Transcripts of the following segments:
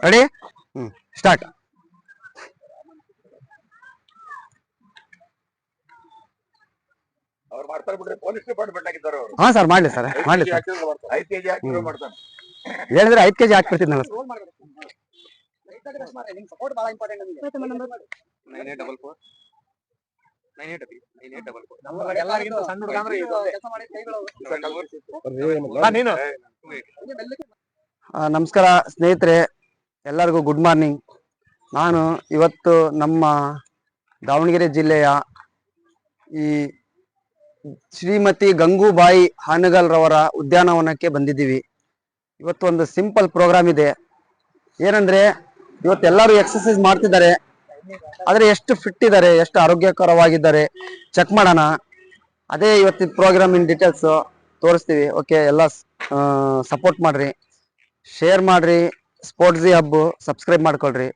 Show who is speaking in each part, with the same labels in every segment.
Speaker 1: Ready start.
Speaker 2: ಅವ್ರು ಮಾಡ್ತಾರೆ ಬಿಡ್ರಿ, ಪೊಲೀಸ್ ಡಿಪಾರ್ಟ್ಮೆಂಟ್ ಆಗಿದ್ದಾರೆ ಅವರು.
Speaker 1: ಹಾ ಸರ್, ಮಾಡ್ಲಿ ಸರ್, ಮಾಡ್ಲಿ ಸರ್.
Speaker 2: 5 kg ಹಾಕಿ ಮಾಡ್ತಾನೆ.
Speaker 1: ಹೇಳಿದ್ರೆ 5 kg ಹಾಕ್ಬಿಡ್ತಿದ್ನಲ್ಲ ಸರ್. 98 ನಮಸ್ಕಾರ ಸ್ನೇಹಿತರೆ, ಎಲ್ಲರಿಗೂ ಗುಡ್ ಮಾರ್ನಿಂಗ್. ನಾನು ಇವತ್ತು ನಮ್ಮ ದಾವಣಗೆರೆ ಜಿಲ್ಲೆಯ ಈ ಶ್ರೀಮತಿ ಗಂಗೂಬಾಯಿ ಹಾನಗಲ್ ರವರ ಉದ್ಯಾನವನಕ್ಕೆ ಬಂದಿದ್ದೀವಿ. ಇವತ್ತು ಒಂದು ಸಿಂಪಲ್ ಪ್ರೋಗ್ರಾಮ್ ಇದೆ. ಏನಂದ್ರೆ ಇವತ್ತು ಎಲ್ಲರೂ ಎಕ್ಸರ್ಸೈಸ್ ಮಾಡ್ತಿದ್ದಾರೆ, ಆದ್ರೆ ಎಷ್ಟು ಫಿಟ್ ಇದ್ದಾರೆ, ಎಷ್ಟು ಆರೋಗ್ಯಕರವಾಗಿದ್ದಾರೆ ಚೆಕ್ ಮಾಡೋಣ. ಅದೇ ಇವತ್ತಿನ ಪ್ರೋಗ್ರಾಮಿನ ಡೀಟೇಲ್ಸ್ ತೋರಿಸ್ತೀವಿ. ಓಕೆ, ಎಲ್ಲ ಸಪೋರ್ಟ್ ಮಾಡ್ರಿ, ಶೇರ್ ಮಾಡ್ರಿ, ಸ್ಪೋರ್ಟ್ಸ್ ಹಬ್ ಸಬ್ಸ್ಕ್ರೈಬ್ ಮಾಡ್ಕೊಳ್ರಿ.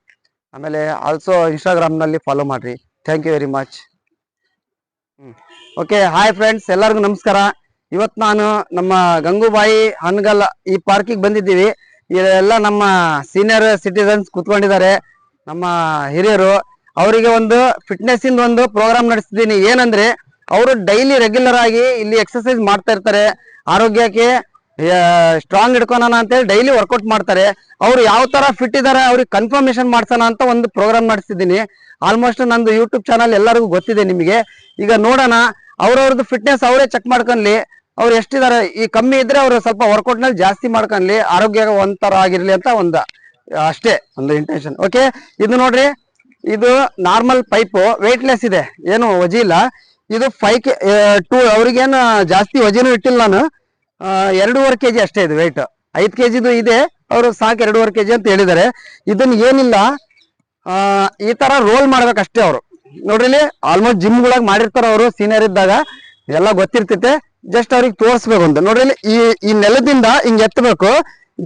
Speaker 1: ಆಮೇಲೆ ಆಲ್ಸೋ ಇನ್ಸ್ಟಾಗ್ರಾಮ್ನಲ್ಲಿ ಫಾಲೋ ಮಾಡ್ರಿ. Thank you very much. Okay, hi friends, ಎಲ್ಲರಿಗೂ ನಮಸ್ಕಾರ. ಇವತ್ತು ನಾನು ನಮ್ಮ ಗಂಗೂಬಾಯಿ ಹಾನಗಲ್ ಈ ಪಾರ್ಕಿಗೆ ಬಂದಿದ್ದೀವಿ. ಇದೆಲ್ಲ ನಮ್ಮ ಸೀನಿಯರ್ ಸಿಟಿಸನ್ಸ್ ಕುತ್ಕೊಂಡಿದ್ದಾರೆ, ನಮ್ಮ ಹಿರಿಯರು. ಅವರಿಗೆ ಒಂದು ಫಿಟ್ನೆಸ್ ಇಂದ ಒಂದು ಪ್ರೋಗ್ರಾಮ್ ನಡೆಸ್ತಿದ್ದೀನಿ. ಏನಂದ್ರೆ ಅವರು ಡೈಲಿ ರೆಗ್ಯುಲರ್ ಆಗಿ ಇಲ್ಲಿ ಎಕ್ಸರ್ಸೈಸ್ ಮಾಡ್ತಾ ಇರ್ತಾರೆ. ಆರೋಗ್ಯಕ್ಕೆ ಸ್ಟ್ರಾಂಗ್ ಇಟ್ಕೊಳೋಣ ಅಂತೇಳಿ ಡೈಲಿ ವರ್ಕೌಟ್ ಮಾಡ್ತಾರೆ. ಅವ್ರು ಯಾವ ತರ ಫಿಟ್ ಇದಾರೆ ಅವ್ರಿಗೆ ಕನ್ಫರ್ಮೇಶನ್ ಮಾಡ್ಸೋಣ ಅಂತ ಒಂದು ಪ್ರೋಗ್ರಾಮ್ ನಡೆಸ್ತಿದ್ದೀನಿ. ಆಲ್ಮೋಸ್ಟ್ ನಂದು ಯೂಟ್ಯೂಬ್ ಚಾನಲ್ ಎಲ್ಲರಿಗೂ ಗೊತ್ತಿದೆ ನಿಮಗೆ. ಈಗ ನೋಡೋಣ, ಅವ್ರವ್ರದ್ದು ಫಿಟ್ನೆಸ್ ಅವರೇ ಚೆಕ್ ಮಾಡ್ಕೊಳ್ಲಿ. ಅವ್ರು ಎಷ್ಟಿದ್ದಾರೆ, ಈ ಕಮ್ಮಿ ಇದ್ರೆ ಅವರು ಸ್ವಲ್ಪ ವರ್ಕೌಟ್ ನಲ್ಲಿ ಜಾಸ್ತಿ ಮಾಡ್ಕೊಳ್ಲಿ, ಆರೋಗ್ಯ ಒಂಥರ ಆಗಿರ್ಲಿ ಅಂತ ಒಂದು ಅಷ್ಟೇ ಒಂದು ಇಂಟೆನ್ಷನ್. ಓಕೆ, ಇದು ನೋಡ್ರಿ, ಇದು ನಾರ್ಮಲ್ ಪೈಪ್, ವೆಯ್ಟ್ಲೆಸ್ ಇದೆ, ಏನು ವಜಿ ಇಲ್ಲ. ಇದು 5 ಅವ್ರಿಗೇನು ಜಾಸ್ತಿ ವಜಿನೂ ಇಟ್ಟಿಲ್ಲ ನಾನು. 2.5 kg ಅಷ್ಟೇ ಇದು ವೆಯ್ಟ್. 5 kg ಇದೆ, ಅವರು ಸಾಕು 2.5 kg ಅಂತ ಹೇಳಿದ್ದಾರೆ. ಇದನ್ನ ಏನಿಲ್ಲ, ಈ ತರ ರೋಲ್ ಮಾಡ್ಬೇಕಷ್ಟೇ. ಅವರು ನೋಡ್ರಿ, ಇಲ್ಲಿ ಆಲ್ಮೋಸ್ಟ್ ಜಿಮ್ಗಳಾಗ ಮಾಡಿರ್ತಾರ ಅವರು, ಸೀನಿಯರ್ ಇದ್ದಾಗ ಎಲ್ಲ ಗೊತ್ತಿರ್ತೈತೆ. ಜಸ್ಟ್ ಅವ್ರಿಗೆ ತೋರಿಸ್ಬೇಕು ಅಂತ. ನೋಡ್ರಿ, ಈ ನೆಲದಿಂದ ಹಿಂಗ್ ಎತ್ತಬೇಕು,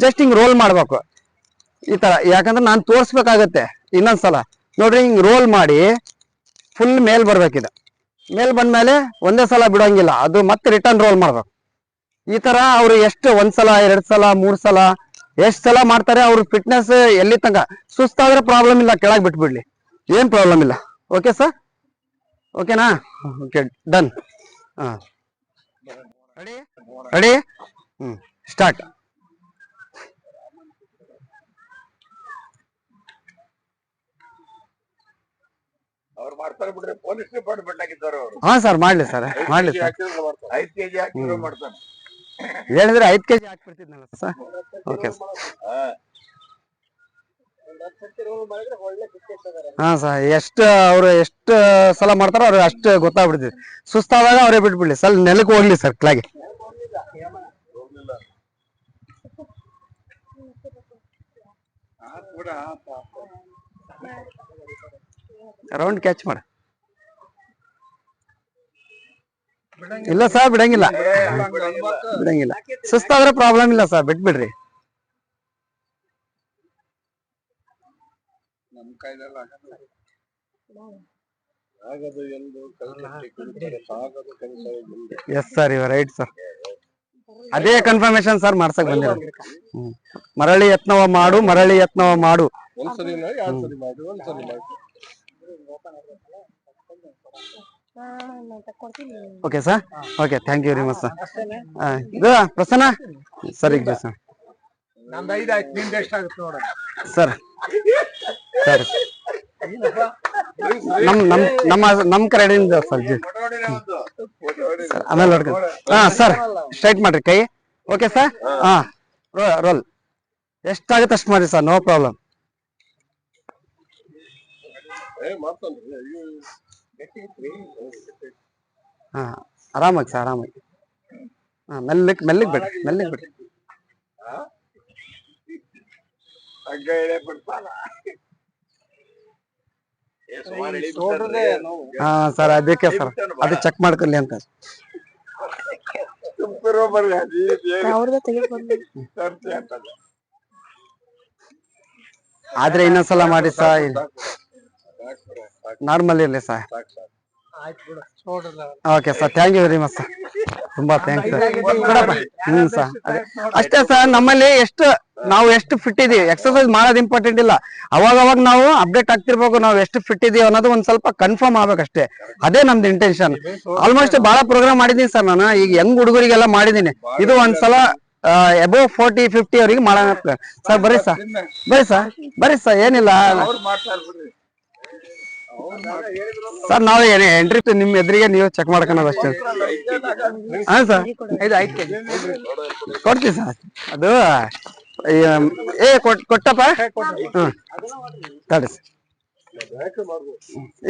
Speaker 1: ಜಸ್ಟ್ ಹಿಂಗ್ ರೋಲ್ ಮಾಡ್ಬೇಕು ಈ ತರ. ಯಾಕಂದ್ರೆ ನಾನು ತೋರಿಸ್ಬೇಕಾಗತ್ತೆ ಇನ್ನೊಂದ್ಸಲ. ನೋಡ್ರಿ, ಹಿಂಗ್ ರೋಲ್ ಮಾಡಿ ಫುಲ್ ಮೇಲ್ ಬರ್ಬೇಕಿದೆ. ಮೇಲ್ ಬಂದ್ಮೇಲೆ ಒಂದೇ ಸಲ ಬಿಡೋಂಗಿಲ್ಲ, ಅದು ಮತ್ತೆ ರಿಟರ್ನ್ ರೋಲ್ ಮಾಡ್ಬೇಕು. ಈ ತರ ಅವ್ರು ಎಷ್ಟು 1 ಸಲ 2 ಸಲ 3 ಸಲ ಎಷ್ಟು ಸಲ ಮಾಡ್ತಾರೆ. ಅವ್ರ ಫಿಟ್ನೆಸ್ ಎಲ್ಲಿ ತನಕ ಸುಸ್ತಾದ್ರೆ ಪ್ರಾಬ್ಲಮ್ ಇಲ್ಲ, ಕೆಳಗೆ ಬಿಟ್ಬಿಡ್ಲಿ, ಏನ್ ಪ್ರಾಬ್ಲಮ್ ಇಲ್ಲ. ಓಕೆ ಸರ್, ಓಕೆನಾ? Okay, done. Ready start.
Speaker 2: ಅವ್ರು ಮಾಡ್ತಾರೆ ಬಿಡ್ರಿ, ಪೊಲೀಸ್ ಡಿಪಾರ್ಟ್ಮೆಂಟ್ ಆಗಿದ್ದಾರೆ ಅವರು.
Speaker 1: ಹಾ ಸರ್, ಮಾಡ್ಲಿ ಸರ್, ಮಾಡ್ಲಿ ಸರ್.
Speaker 2: 5 kg ಹಾಕಿ ಮಾಡ್ತಾನೆ.
Speaker 1: ಹೇಳಿದ್ರೆ 5 kg ಹಾಕ್ಬಿಡ್ತಿದ್ನಲ್ಲ ಸರ್. Okay sir. ಹಾ ಸರ್, ಅವ್ರು ಎಷ್ಟು ಸಲ ಮಾಡ್ತಾರೋ ಅವ್ರು ಅಷ್ಟು ಗೊತ್ತಾಗ್ಬಿಡ್ತೀವಿ. ಸುಸ್ತಾದಾಗ ಅವರೇ ಬಿಟ್ಬಿಡ್ಲಿ, ಸ್ವಲ್ಪ ನೆಲಕ್ಕೆ ಹೋಗ್ಲಿ ಸರ್, ಕೆಳಗೆ. ರೌಂಡ್ ಕ್ಯಾಚ್ ಮಾಡ. ಇಲ್ಲ ಸರ್, ಬಿಡಂಗಿಲ್ಲ, ಬಿಡಂಗಿಲ್ಲ. ಸುಸ್ತಾದ್ರೆ ಪ್ರಾಬ್ಲಮ್ ಇಲ್ಲ ಸರ್, ಬಿಟ್ಬಿಡ್ರಿ. ಎಸ್ ಸರ್, ಇವ ರೈಟ್ ಸರ್. ಅದೇ ಕನ್ಫರ್ಮೇಶನ್ ಸರ್ ಮಾಡ್ಸಕ್ ಬಂದಿರ. ಮರಳಿ ಯತ್ನವ ಮಾಡು, ಮರಳಿ ಯತ್ನವ ಮಾಡು. Okay sir, okay, thank you very much sir. ಇದು ಪ್ರಸನ್ನ ಸರ್, ಈಗ ಸರ್ ಸರ್ ಸರ್ ನಮ್ ಕಡೆಯಿಂದ ಸರ್ ಜಿ ಆಮೇಲೆ ನೋಡ್ಕೊಂಡು. ಹಾ ಸರ್, ಸ್ಟ್ರೈಟ್ ಮಾಡ್ರಿ ಕೈ. ಓಕೆ ಸರ್, ಹಾ ರೋಲ್ ಎಷ್ಟಾಗುತ್ತೆ ಅಷ್ಟು ಮಾಡಿ ಸರ್, ನೋ ಪ್ರಾಬ್ಲಮ್. ಹಾ, ಆರಾಮಾಗಿ ಸರ್, ಆರಾಮಾಗಿ. ಹಾ, ಮೆಲ್ಲಿಗೆ ಮೆಲ್ಲಿಗೆ ಬಿಡ್ರಿ, ಮೆಲ್ಲಿಗೆ ಬಿಡ್ರಿ. ಹಾ ಸರ್, ಅದಕ್ಕೆ ಸರ್, ಅದು ಚೆಕ್ ಮಾಡ್ಕೊಳ್ಳಿ ಅಂತ. ಆದ್ರೆ ಇನ್ನೊಂದ್ಸಲ ಮಾಡಿ ಸರ್, ನಾರ್ಮಲ್ ಇರಲಿ sir. Okay sir, thank you very much sir. ತುಂಬಾ ಥ್ಯಾಂಕ್ಸ್ ಸರ್. ಕೊಡಪ್ಪ. ಸರ್ ಅದೇ ಅಷ್ಟೇ ಸರ್, ನಮ್ಮಲ್ಲಿ ನಾವು ಎಷ್ಟು ಫಿಟ್ ಇದೀವಿ, ಎಕ್ಸರ್ಸೈಸ್ ಮಾಡೋದು ಇಂಪಾರ್ಟೆಂಟ್ ಇಲ್ಲ, ಅವಾಗ ನಾವು ಅಪ್ಡೇಟ್ ಆಗ್ತಿರ್ಬೇಕು, ನಾವು ಎಷ್ಟು ಫಿಟ್ ಇದೀವಿ ಅನ್ನೋದು ಒಂದ್ ಸ್ವಲ್ಪ ಕನ್ಫರ್ಮ್ ಆಗ್ಬೇಕಷ್ಟೇ. ಅದೇ ನಮ್ದು ಇಂಟೆನ್ಷನ್. ಆಲ್ಮೋಸ್ಟ್ ಬಹಳ ಪ್ರೋಗ್ರಾಮ್ ಮಾಡಿದೀನಿ ಸರ್ ನಾನು, ಈಗ ಯಂಗ್ ಹುಡುಗರಿಗೆಲ್ಲ ಮಾಡಿದೀನಿ. ಇದು ಒಂದ್ಸಲ ಅಬೋವ್ 40-50 ಅವರಿಗೆ ಮಾಡೋಣ ಸರ್. ಬರ್ರಿ ಸರ್, ಬರ್ರಿ ಸರ್, ಏನಿಲ್ಲ ಸರ್, ನಾವು ಎಂಟ್ರಿ ನಿಮ್ ಎದುರಿಗೆ ನೀವು ಚೆಕ್ ಮಾಡ್ಕೊಳೋದು ಅಷ್ಟೇ. ಹಾ ಸರ್, 5 kg ಕೊಡ್ತೀವಿ ಸರ್. ಅದು ಕೊಟ್ಟಪ್ಪ. ಹ್ಮ್ ತಡಿ ಸರ್,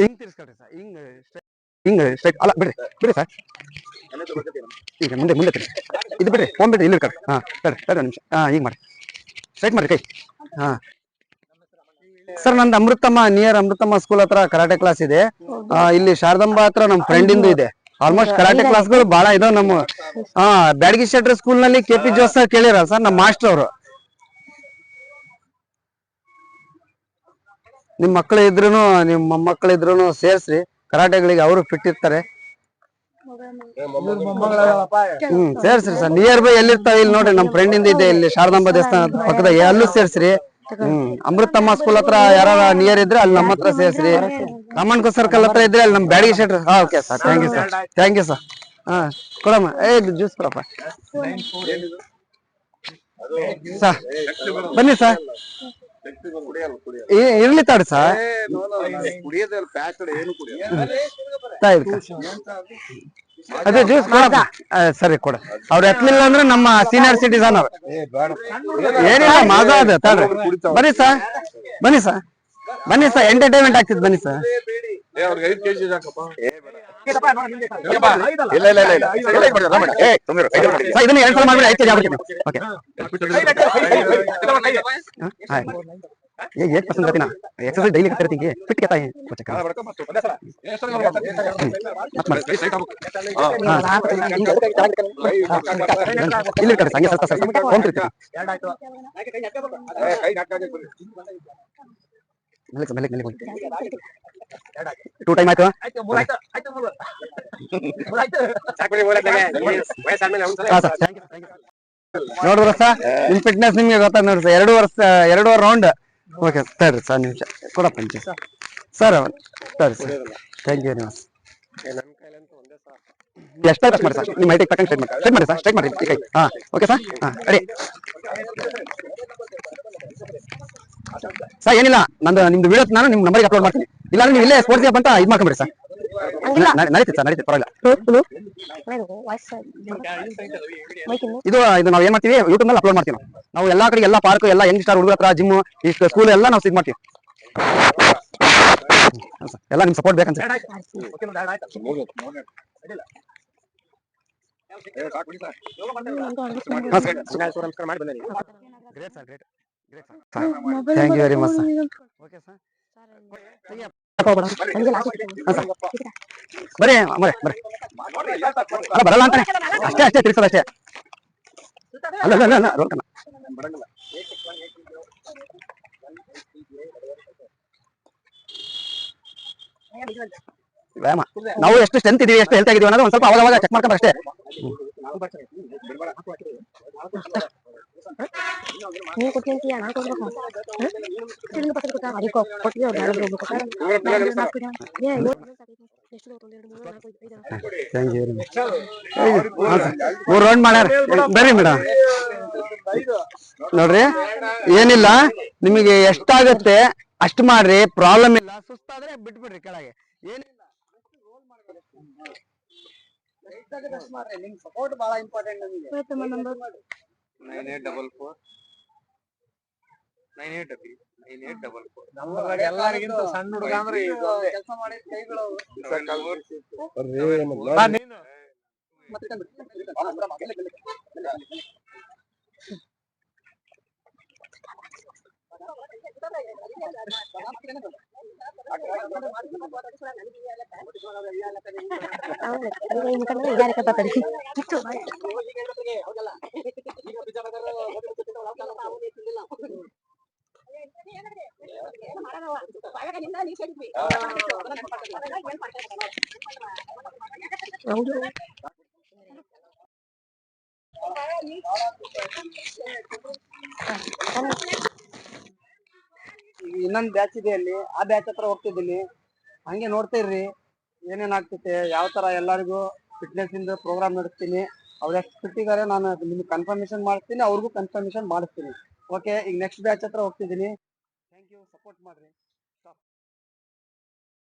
Speaker 1: ಹಿಂಗ್ ತಿರ್ಸ್ಕೊಡ್ರಿ ಸರ್, ಹಿಂಗ್ ಸ್ಟ್ರೈಟ್ ಅಲ್ಲ, ಬಿಡ್ರಿ ಸರ್. ಈಗ ಮುಂದೆ ತಿರ್ಸಿ, ಇದು ಬಿಡ್ರಿ, ಫೋನ್ ಬಿಡ್ರಿ, ಇಲ್ಲಿ ಕಡ್ರಿ. ಹಾ ತಡಿ ನಿಮಿಷ. ಹಿಂಗ್ ಮಾಡಿ, ಸ್ಟ್ರೈಟ್ ಮಾಡ್ರಿ ಕೈ. ಹಾ ಸರ್, ನಂದು ನಿಯರ್ ಅಮೃತಮ್ಮ ಸ್ಕೂಲ್ ಹತ್ರ ಕರಾಟೆ ಕ್ಲಾಸ್ ಇದೆ. ಇಲ್ಲಿ ಶಾರದಾಂಬಾ ಹತ್ರ ನಮ್ ಫ್ರೆಂಡ್ ಇಂದು ಇದೆ. ಆಲ್ಮೋಸ್ಟ್ ಕರಾಟೆ ಕ್ಲಾಸ್ಗಳು ಬಹಳ ಇದಾವ ನಮ್ಮ. ಬ್ಯಾಡಗಿ ಶೆಟ್ರ್ ಸ್ಕೂಲ್ ನಲ್ಲಿ KP ಜೋಸ್ ಸರ್ ಕೇಳಿರ ಸರ್, ನಮ್ಮ ಮಾಸ್ಟರ್ ಅವರು. ನಿಮ್ ಮಕ್ಕಳು ಇದ್ರು, ನಿಮ್ ಮೊಮ್ಮಕ್ಕಳು ಇದ್ರು ಸೇರ್ಸ್ರಿ ಕರಾಟೆಗಳಿಗೆ, ಅವರು ಫಿಟ್ ಇರ್ತಾರೆ. ಸೇರ್ಸ್ರಿ ಸರ್, ನಿಯರ್ ಬೈ ಎಲ್ಲಿರ್ತಾವೆ ಇಲ್ಲಿ ನೋಡ್ರಿ, ನಮ್ ಫ್ರೆಂಡ್ ಇಂದ ಇದೆ ಇಲ್ಲಿ ಶಾರದಾಂಬಾ ದೇವಸ್ಥಾನ ಪಕ್ಕದ, ಅಲ್ಲೂ ಸೇರ್ಸ್ರಿ. ಅಮೃತಮ್ಮ ಸ್ಕೂಲ್ ಹತ್ರ ಯಾರ ನಿಯರ್ ಇದ್ರೆ ಅಲ್ಲಿ ನಮ್ಮ ಹತ್ರ ಸೇರ್ಸ್ರಿ. ರಾಮಣ್ಕೋ ಸರ್ಕಲ್ ಹತ್ರ ಇದ್ರೆ ಅಲ್ಲಿ ನಮ್ ಬ್ಯಾಡಗಿ ಶೆಟ್ರ್. Okay sir, thank you sir. ಹಾ ಕೊಡಮ್ಮ, ಜ್ಯೂಸ್ ಕೊಡಪ್ಪ ಸರ್. ಬನ್ನಿ ಸರ್, ಇರ್ಲಿ ತಾಡಿ ಸರ್. ಅದೇ ಜ್ಯೂಸ್ ಕೊಡಪ್ಪ. ಸರಿ ಕೊಡ, ಅವ್ರು ಎತ್ಲಿಲ್ಲ ಅಂದ್ರೆ ನಮ್ಮ ಸೀನಿಯರ್ ಸಿಟಿಸನ್ ಅವ್ರು. ಏನಿಲ್ಲ, ಮಾಜಾ ಅದ ತಾಡ್ರಿ. ಬನ್ನಿ ಸರ್, ಬನ್ನಿ ಸರ್, ಎಂಟರ್ಟೈನ್ಮೆಂಟ್ ಆಗ್ತಿದ್, ಬನ್ನಿ ಸರ್. ಇದನ್ನ 2 ಸಲ ಮಾಡ್ಬಿಡಿ, 5 kg ಆಗ್ಬಿಡ್ತೀನಿ. ಓಕೆ 8% ಗತಿನ ಎಕ್ಸರ್ಸೈಸ್ ಡೈಲಿ ಕರ್ತೀನಿ, ಫಿಟ್ ಗೆ ತಾಯಿ ಇಲ್ಲಿ ಕಡೆ ಸಂಗೆ ಸ್ವಲ್ಪ ಸ್ವಲ್ಪ ಹೋಗ್ತಿರ್ತೀನಿ. ಮೇಲೆ 2 ಟೈಮ್ ಆಯ್ತು. ನೋಡಿದ್ರ ಸರ್, ನಿಮ್ ಫಿಟ್ನೆಸ್ ನಿಮ್ಗೆ ಗೊತ್ತ ನೋಡ್ರಿ ಸರ್. 2 ರೌಂಡ್. ಓಕೆ ಸರಿ ಸರ್, ನಿಮಿಷ ಕೊಡಪ್ಪ ನಿಮಿಷ ಸರ್. ಸರಿ sir, thank you very much. ಎಷ್ಟಾಯ್ತು ಮಾಡಿ ಸರ್, ನಿಮ್ಮ ಐಟಿಗೆ ತಗೊಂಡು ಸ್ಟ್ರೈಟ್ ಮಾಡಿ ಸರ್, ಸ್ಟ್ರೈಟ್ ಮಾಡಿ ಕೈ. ಹಾ ಓಕೆ ಸರ್. ಹಾ ರೆಡಿ ಸರ್. ಏನಿಲ್ಲ, ನಿಮ್ದು ವಿಡಿಯೋ ನಾನು ನಿಮ್ಮ ನಂಬರ್ಗೆ ಅಪ್ಲೋಡ್ ಮಾಡ್ತೀನಿ. ಇಲ್ಲ ನೀವು ಇಲ್ಲೇ ಸ್ಪೋರ್ಟ್ಸ್ ಬಂತ ಇದು ಮಾಡ್ಕೊಂಬಿಡಿ ಸರ್. ನಡೀತಿ ಸರ್, ನಡೀತಿ, ಪರವಾಗಿಲ್ಲ. ಇದು ನಾವು ಏನ್ ಮಾಡ್ತೀವಿ, ಯೂಟ್ಯೂಬ್ ನಲ್ಲಿ ಅಪ್ಲೋಡ್ ಮಾಡ್ತೀವಿ. ನಾವು ಎಲ್ಲಾ ಕಡೆ, ಎಲ್ಲಾ ಪಾರ್ಕ್, ಎಲ್ಲ ಯಂಗ್ ಸ್ಟಾರ್ ಹುಡುಗರ ಹತ್ರ, ಜಿಮ್, ಈ ಸ್ಕೂಲ್ ಎಲ್ಲ ನಾವು ಸಿಗ್ ಮಾಡ್ತೀವಿ. ಎಲ್ಲ ನಿಮ್ ಸಪೋರ್ಟ್ ಬೇಕಂತ. Thank you very much sir. Okay sir, ಬರ್ರಿ ಅಲ್ಲ, ಬರಲ್ಲ ಅಂತಾನೆ, ಅಷ್ಟೇ ತಿರ್ಸೋದು ಅಷ್ಟೇ. ಅಲ್ಲ ರೋಲ್ ಕನ್ನ ವ್ಯಾಯಾಮ. ನಾವು ಎಷ್ಟು ಸ್ಟ್ರೆಂತ್ ಇದೀವಿ, ಎಷ್ಟು ಹೆಲ್ತ್ ಆಗಿದೀವಿ ಅನ್ನೋದು ಒಂದ್ ಸ್ವಲ್ಪ ಅವಾಗ ಚೆಕ್ ಮಾಡ್ಕೊಂಡು ಅಷ್ಟೇ. Thank you very much. 3 round ಮಾಡ್ಯಾರ. ಬರ್ರಿ ಮೇಡಮ್, ನೋಡ್ರಿ ಏನಿಲ್ಲ, ನಿಮಗೆ ಎಷ್ಟಾಗತ್ತೆ ಅಷ್ಟು ಮಾಡ್ರಿ, ಪ್ರಾಬ್ಲಮ್ ಇಲ್ಲ. ಸುಸ್ತಾದ್ರೆ ಬಿಟ್ಬಿಡ್ರಿ ಕೆಳಗೆ, ಏನಿಲ್ಲ. ನಿಮ್ ಸಪೋರ್ಟ್ ಬಹಳ ಇಂಪಾರ್ಟೆಂಟ್ ನಮಗೆ. 9844 9844. ಎಲ್ಲರಿಗಿಂತ ಸಣ್ಣ ಹುಡುಗ ಅಂದ್ರೆ ಕೆಲಸ ಮಾಡಿ ಕೈಗಳು ಈಗ ಇನ್ನೊಂದ್ ಬ್ಯಾಚ್ ಇದೆ ಅಲ್ಲಿ, ಆ ಬ್ಯಾಚ್ ಹತ್ರ ಹೋಗ್ತಿದ್ದೀನಿ. ಹಂಗೆ ನೋಡ್ತಾ ಇರ್ರಿ ಏನೇನ್ ಆಗ್ತೈತೆ, ಯಾವ ತರ ಎಲ್ಲರಿಗೂ ಫಿಟ್ನೆಸ್ ಇಂದ ಪ್ರೋಗ್ರಾಮ್ ನಡೆಸ್ತೀನಿ. ಅವ್ರು ಎಷ್ಟು ಫಿಟ್ ಇದಾರೆ ನಾನು ನಿಮ್ಗೆ ಕನ್ಫರ್ಮೇಶನ್ ಮಾಡ್ತೀನಿ, ಅವ್ರಿಗೂ ಕನ್ಫರ್ಮೇಶನ್ ಮಾಡಿಸ್ತೀನಿ. ಓಕೆ, ಈಗ ನೆಕ್ಸ್ಟ್ ಬ್ಯಾಚ್ ಹತ್ರ ಹೋಗ್ತಿದ್ದೀನಿ. ಥ್ಯಾಂಕ್ ಯು, ಸಪೋರ್ಟ್ ಮಾಡ್ರಿ.